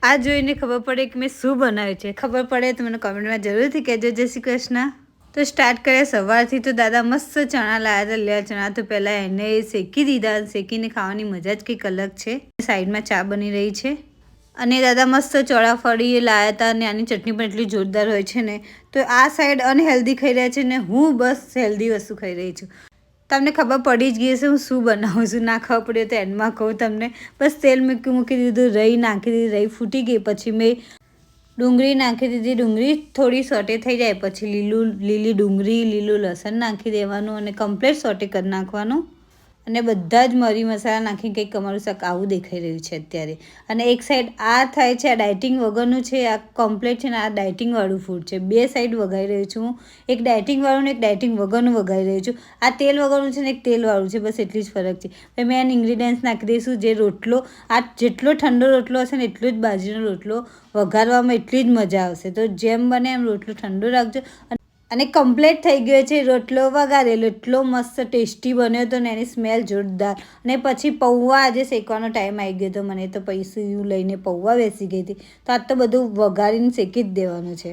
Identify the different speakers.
Speaker 1: આ જોઈને ખબર પડે કે મેં શું બનાવ્યું છે. ખબર પડે તો મને કોમેન્ટમાં જરૂરથી કહેજો. જય શ્રી કૃષ્ણ. તો સ્ટાર્ટ કરીએ સવારથી. તો દાદા મસ્ત ચણા લાવ્યા હતા. લીલા ચણા તો પહેલાં એને શેકી દીધા. શેકીને ખાવાની મજા જ કંઈક અલગ છે. સાઈડમાં ચા બની રહી છે અને દાદા મસ્ત ચોળાફળી લાવ્યા હતા અને આની ચટણી પણ એટલી જોરદાર હોય છે ને. તો આ સાઈડ અનહેલ્ધી ખાઈ રહ્યા છે ને હું બસ હેલ્ધી વસ્તુ ખાઈ રહી છું. તમને ખબર પડી જ ગઈ હશે હું શું બનાવું છું. ના ખબર પડી તો એન્ડમાં કહું તમને. બસ તેલ મૂકી દીધું, રહી નાખી દીધી, રહી ફૂટી ગઈ પછી મેં ડુંગળી નાખી દીધી. ડુંગળી થોડી સોટે થઈ જાય પછી લીલી ડુંગળી, લીલું લસણ નાખી દેવાનું અને કમ્પ્લીટ સોટે કરી નાખવાનું અને બધા જ મરી મસાલા નાખી કંઈક અમારું શાક આવું દેખાઈ રહ્યું છે અત્યારે. અને એક સાઈડ આ થાય છે, આ ડાયટિંગ વગરનું છે, આ કમ્પ્લીટ છે ને આ ડાયટિંગવાળું ફૂડ છે. બે સાઈડ વઘારી રહ્યું છું હું. એક ડાયટિંગવાળું ને એક ડાયટિંગ વગરનું વઘારી રહ્યું છું. આ તેલ વગરનું છે ને એક તેલવાળું છે. બસ એટલી જ ફરક છે. હવે મેં એને ઇન્ગ્રીડિયન્ટ્સ નાખી દઈશું. જે રોટલો, આ જેટલો ઠંડો રોટલો હશે ને એટલો જ બાજરીનો રોટલો વઘારવામાં એટલી જ મજા આવશે. તો જેમ બને એમ રોટલો ઠંડો રાખજો. અને કમ્પ્લીટ થઈ ગયો છે રોટલો વઘારેલો. એટલો મસ્ત ટેસ્ટી બન્યો હતો ને એની સ્મેલ જોરદાર. અને પછી પૌવા આજે શેકવાનો ટાઈમ આવી ગયો હતો મને. તો પૈસું લઈને પૌવા બેસી ગઈ હતી. તો આજ તો બધું વઘારીને શેકી જ દેવાનું છે.